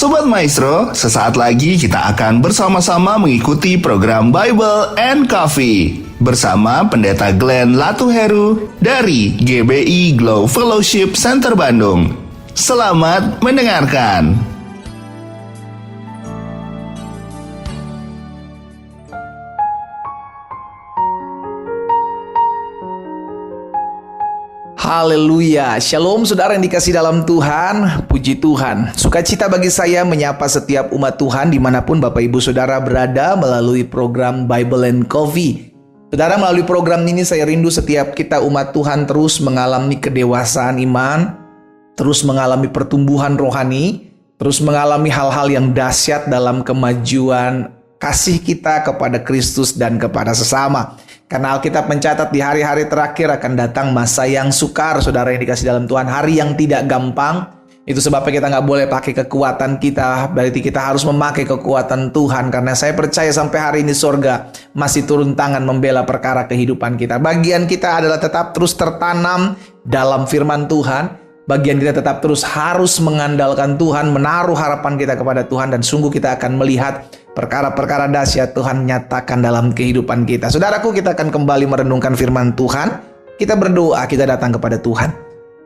Sobat Maestro, sesaat lagi kita akan bersama-sama mengikuti program Bible and Coffee bersama Pendeta Glenn Latuheru dari GBI Glow Fellowship Center Bandung. Selamat mendengarkan. Haleluya, shalom saudara yang dikasih dalam Tuhan, puji Tuhan. Sukacita bagi saya menyapa setiap umat Tuhan dimanapun Bapak Ibu Saudara berada melalui program Bible and Coffee. Saudara, melalui program ini saya rindu setiap kita umat Tuhan terus mengalami kedewasaan iman, terus mengalami pertumbuhan rohani, terus mengalami hal-hal yang dahsyat dalam kemajuan kasih kita kepada Kristus dan kepada sesama. Karena Alkitab mencatat di hari-hari terakhir akan datang masa yang sukar, saudara yang dikasih dalam Tuhan. Hari yang tidak gampang. Itu sebabnya kita nggak boleh pakai kekuatan kita. Berarti kita harus memakai kekuatan Tuhan. Karena saya percaya sampai hari ini surga masih turun tangan membela perkara kehidupan kita. Bagian kita adalah tetap terus tertanam dalam firman Tuhan. Bagian kita tetap terus harus mengandalkan Tuhan, menaruh harapan kita kepada Tuhan. Dan sungguh kita akan melihat perkara-perkara dahsyat Tuhan nyatakan dalam kehidupan kita. Saudaraku, kita akan kembali merenungkan firman Tuhan. Kita berdoa, kita datang kepada Tuhan.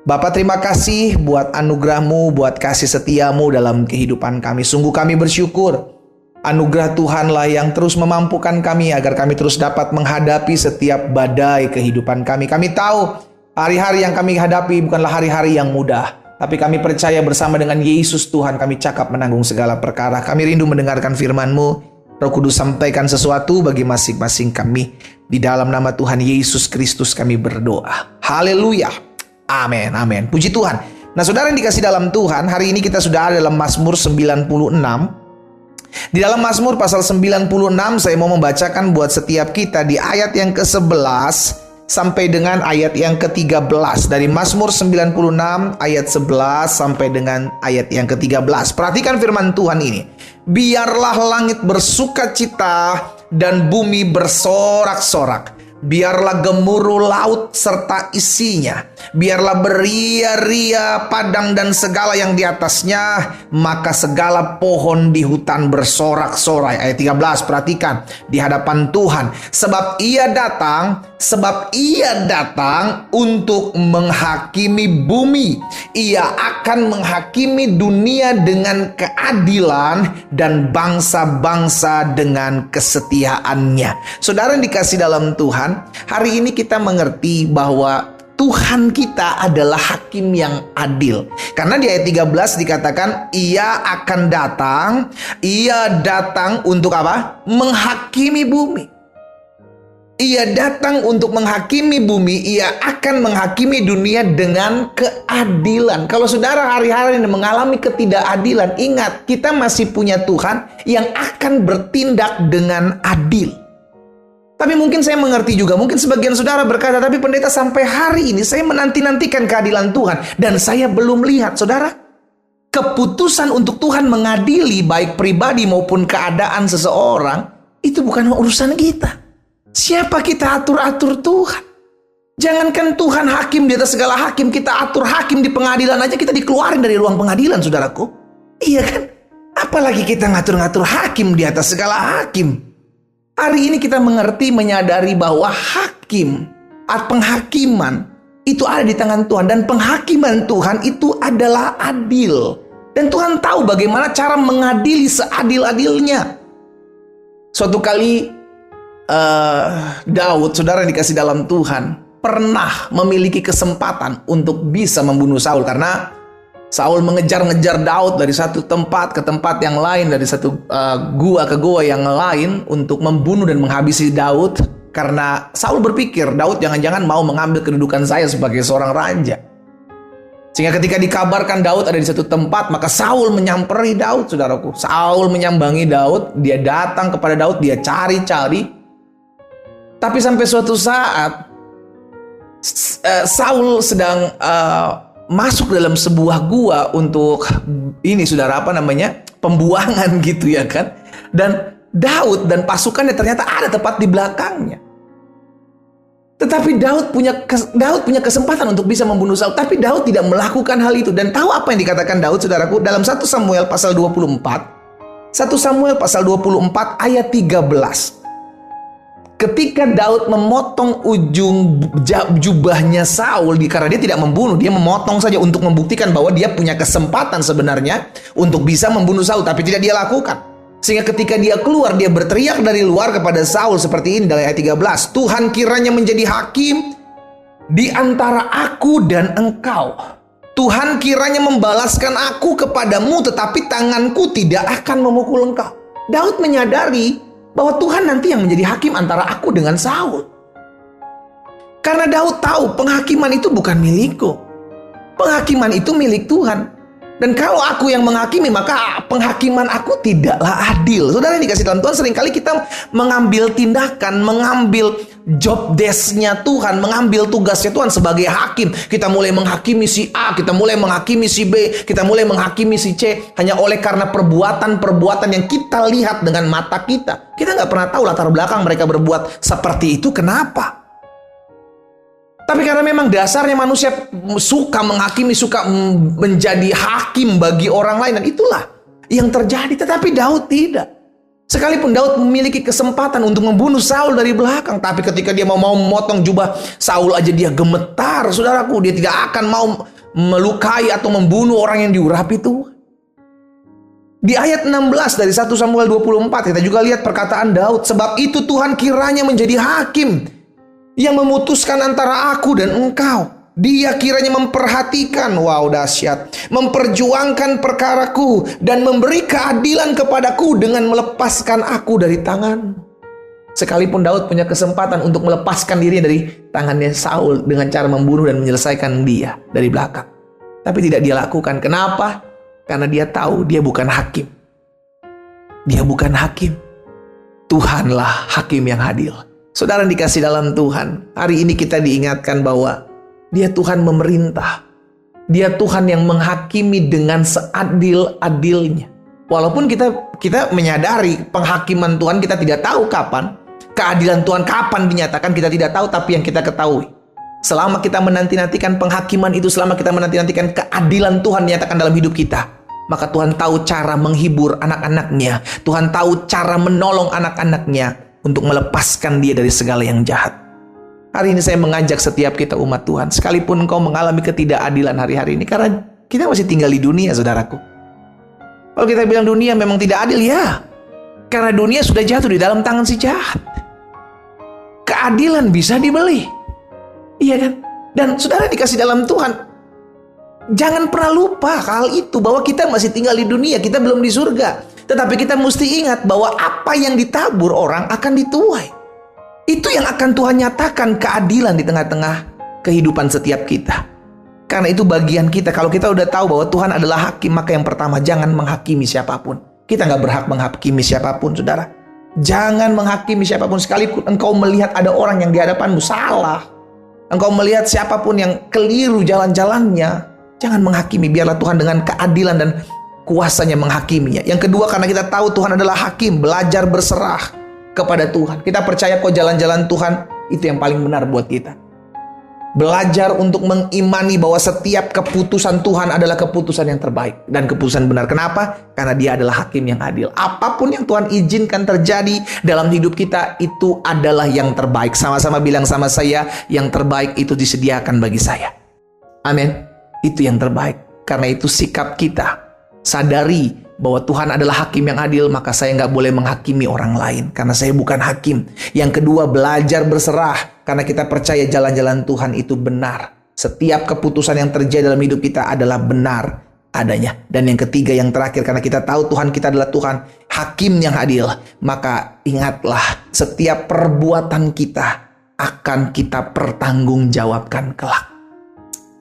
Bapa, terima kasih buat anugerah-Mu, buat kasih setia-Mu dalam kehidupan kami. Sungguh kami bersyukur. Anugerah Tuhanlah yang terus memampukan kami agar kami terus dapat menghadapi setiap badai kehidupan kami. Kami tahu hari-hari yang kami hadapi bukanlah hari-hari yang mudah. Tapi kami percaya bersama dengan Yesus Tuhan kami cakap menanggung segala perkara. Kami rindu mendengarkan firman-Mu. Roh Kudus sampaikan sesuatu bagi masing-masing kami. Di dalam nama Tuhan Yesus Kristus kami berdoa. Haleluya. Amin, amin. Puji Tuhan. Nah, saudara yang dikasih dalam Tuhan, hari ini kita sudah ada dalam Mazmur 96. Di dalam Mazmur pasal 96 saya mau membacakan buat setiap kita di ayat yang ke-11 sampai dengan ayat yang ke-13. Dari Mazmur 96 ayat 11 sampai dengan ayat yang ke-13. Perhatikan firman Tuhan ini. Biarlah langit bersukacita dan bumi bersorak-sorak. Biarlah gemuruh laut serta isinya. Biarlah beria-ria padang dan segala yang di atasnya. Maka segala pohon di hutan bersorak-sorai. Ayat 13, perhatikan. Di hadapan Tuhan. Sebab ia datang untuk menghakimi bumi. Ia akan menghakimi dunia dengan keadilan dan bangsa-bangsa dengan kesetiaannya. Saudara yang dikasih dalam Tuhan, hari ini kita mengerti bahwa Tuhan kita adalah hakim yang adil. Karena di ayat 13 dikatakan ia datang untuk apa? Menghakimi bumi. Ia datang untuk menghakimi bumi. Ia akan menghakimi dunia dengan keadilan. Kalau saudara hari-hari ini mengalami ketidakadilan, ingat kita masih punya Tuhan yang akan bertindak dengan adil. Tapi mungkin saya mengerti juga, mungkin sebagian saudara berkata, tapi pendeta sampai hari ini saya menanti-nantikan keadilan Tuhan. Dan saya belum lihat, saudara. Keputusan untuk Tuhan mengadili baik pribadi maupun keadaan seseorang, itu bukan urusan kita. Siapa kita atur-atur Tuhan? Jangankan Tuhan hakim di atas segala hakim, kita atur hakim di pengadilan aja, kita dikeluarin dari ruang pengadilan, saudaraku. Iya kan? Apalagi kita ngatur-ngatur hakim di atas segala hakim. Hari ini kita mengerti, menyadari bahwa penghakiman itu ada di tangan Tuhan. Dan penghakiman Tuhan itu adalah adil. Dan Tuhan tahu bagaimana cara mengadili seadil-adilnya. Suatu kali Daud, saudara yang dikasih dalam Tuhan, pernah memiliki kesempatan untuk bisa membunuh Saul. Karena Saul mengejar-ngejar Daud dari satu tempat ke tempat yang lain, dari satu gua ke gua yang lain untuk membunuh dan menghabisi Daud. Karena Saul berpikir Daud jangan-jangan mau mengambil kedudukan saya sebagai seorang raja. Sehingga ketika dikabarkan Daud ada di satu tempat, maka Saul menyamperi Daud, saudaraku. Saul menyambangi Daud, dia datang kepada Daud, dia cari-cari. Tapi sampai suatu saat Saul sedang masuk dalam sebuah gua untuk pembuangan gitu ya kan. Dan Daud dan pasukannya ternyata ada tepat di belakangnya. Tetapi Daud punya kesempatan untuk bisa membunuh Saul. Tapi Daud tidak melakukan hal itu. Dan tahu apa yang dikatakan Daud, saudaraku? Dalam 1 Samuel pasal 24. 1 Samuel pasal 24 ayat 13. Ketika Daud memotong ujung jubahnya Saul, karena dia tidak membunuh, dia memotong saja untuk membuktikan bahwa dia punya kesempatan sebenarnya untuk bisa membunuh Saul. Tapi tidak dia lakukan. Sehingga ketika dia keluar, dia berteriak dari luar kepada Saul seperti ini dalam ayat 13. Tuhan kiranya menjadi hakim di antara aku dan engkau. Tuhan kiranya membalaskan aku kepadamu, tetapi tanganku tidak akan memukul engkau. Daud menyadari bahwa Tuhan nanti yang menjadi hakim antara aku dengan Saul. Karena Daud tahu penghakiman itu bukan milikku. Penghakiman itu milik Tuhan. Dan kalau aku yang menghakimi, maka penghakiman aku tidaklah adil. Saudara yang dikasih dalam Tuhan, seringkali kita mengambil tindakan, mengambil job desk-nya Tuhan, mengambil tugasnya Tuhan sebagai hakim. Kita mulai menghakimi si A, kita mulai menghakimi si B, kita mulai menghakimi si C, hanya oleh karena perbuatan-perbuatan yang kita lihat dengan mata kita. Kita nggak pernah tahu latar belakang mereka berbuat seperti itu, kenapa? Tapi karena memang dasarnya manusia suka menghakimi, suka menjadi hakim bagi orang lain. Dan itulah yang terjadi. Tetapi Daud tidak. Sekalipun Daud memiliki kesempatan untuk membunuh Saul dari belakang. Tapi ketika dia mau memotong jubah Saul aja dia gemetar. Saudaraku, dia tidak akan mau melukai atau membunuh orang yang diurapi Tuhan. Di ayat 16 dari 1 Samuel 24 kita juga lihat perkataan Daud. Sebab itu Tuhan kiranya menjadi hakim yang memutuskan antara aku dan engkau. Dia kiranya memperhatikan, wow dahsyat, memperjuangkan perkaraku dan memberi keadilan kepadaku dengan melepaskan aku dari tangan. Sekalipun Daud punya kesempatan untuk melepaskan diri dari tangannya Saul dengan cara membunuh dan menyelesaikan dia dari belakang, tapi tidak dia lakukan. Kenapa? Karena dia tahu dia bukan hakim. Dia bukan hakim. Tuhanlah hakim yang adil. Saudara yang dikasih dalam Tuhan, hari ini kita diingatkan bahwa Dia Tuhan memerintah. Dia Tuhan yang menghakimi dengan seadil-adilnya. Walaupun kita menyadari penghakiman Tuhan kita tidak tahu kapan, keadilan Tuhan kapan dinyatakan kita tidak tahu, tapi yang kita ketahui, selama kita menanti-nantikan penghakiman itu, selama kita menanti-nantikan keadilan Tuhan dinyatakan dalam hidup kita, maka Tuhan tahu cara menghibur anak-anaknya. Tuhan tahu cara menolong anak-anaknya untuk melepaskan dia dari segala yang jahat. Hari ini saya mengajak setiap kita umat Tuhan, sekalipun engkau mengalami ketidakadilan hari-hari ini, karena kita masih tinggal di dunia, saudaraku. Kalau kita bilang dunia memang tidak adil, ya, karena dunia sudah jatuh di dalam tangan si jahat. Keadilan bisa dibeli, iya kan? Dan saudara dikasih dalam Tuhan, jangan pernah lupa hal itu, bahwa kita masih tinggal di dunia, kita belum di surga. Tetapi kita mesti ingat bahwa apa yang ditabur orang akan dituai. Itu yang akan Tuhan nyatakan, keadilan di tengah-tengah kehidupan setiap kita. Karena itu bagian kita. Kalau kita udah tahu bahwa Tuhan adalah hakim, maka yang pertama, jangan menghakimi siapapun. Kita nggak berhak menghakimi siapapun, saudara. Jangan menghakimi siapapun. Sekalipun engkau melihat ada orang yang di hadapanmu salah, engkau melihat siapapun yang keliru jalan-jalannya, jangan menghakimi. Biarlah Tuhan dengan keadilan dan kuasanya menghakiminya. Yang kedua, karena kita tahu Tuhan adalah hakim, belajar berserah kepada Tuhan. Kita percaya kok jalan-jalan Tuhan itu yang paling benar buat kita. Belajar untuk mengimani bahwa setiap keputusan Tuhan adalah keputusan yang terbaik dan keputusan benar. Kenapa? Karena Dia adalah hakim yang adil. Apapun yang Tuhan izinkan terjadi dalam hidup kita, itu adalah yang terbaik. Sama-sama bilang sama saya, yang terbaik itu disediakan bagi saya. Amin. Itu yang terbaik. Karena itu sikap kita, sadari bahwa Tuhan adalah hakim yang adil, maka saya nggak boleh menghakimi orang lain, karena saya bukan hakim. Yang kedua, belajar berserah, karena kita percaya jalan-jalan Tuhan itu benar. Setiap keputusan yang terjadi dalam hidup kita adalah benar adanya. Dan yang ketiga, yang terakhir, karena kita tahu Tuhan kita adalah Tuhan hakim yang adil, maka ingatlah, setiap perbuatan kita akan kita pertanggungjawabkan kelak.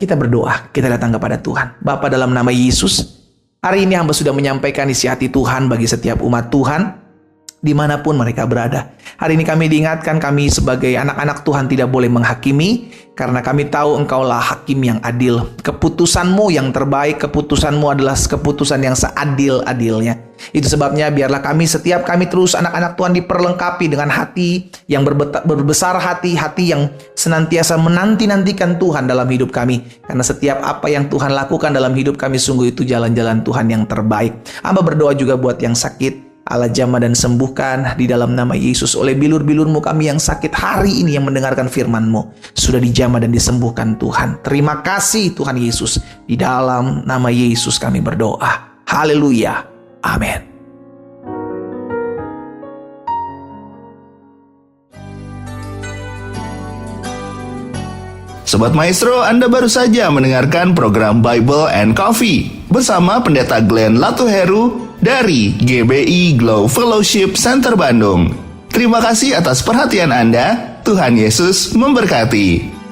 Kita berdoa, kita datang kepada Tuhan. Bapa, dalam nama Yesus, hari ini hamba sudah menyampaikan isi hati Tuhan bagi setiap umat Tuhan. dimanapun mereka berada. Hari ini kami diingatkan, kami sebagai anak-anak Tuhan tidak boleh menghakimi, karena kami tahu Engkaulah hakim yang adil. Keputusan-Mu yang terbaik, keputusan-Mu adalah keputusan yang seadil-adilnya. Itu sebabnya biarlah setiap kami terus anak-anak Tuhan diperlengkapi dengan hati yang berbesar hati yang senantiasa menanti-nantikan Tuhan dalam hidup kami. Karena setiap apa yang Tuhan lakukan dalam hidup kami, sungguh itu jalan-jalan Tuhan yang terbaik. Hamba berdoa juga buat yang sakit, Allah jamah dan sembuhkan di dalam nama Yesus. Oleh bilur-bilur-Mu kami yang sakit hari ini yang mendengarkan firman-Mu sudah dijamah dan disembuhkan Tuhan. Terima kasih Tuhan Yesus. Di dalam nama Yesus kami berdoa. Haleluya. Amin. Sobat Maestro, Anda baru saja mendengarkan program Bible and Coffee bersama Pendeta Glenn Latuheru dari GBI Glow Fellowship Center Bandung. Terima kasih atas perhatian Anda. Tuhan Yesus memberkati.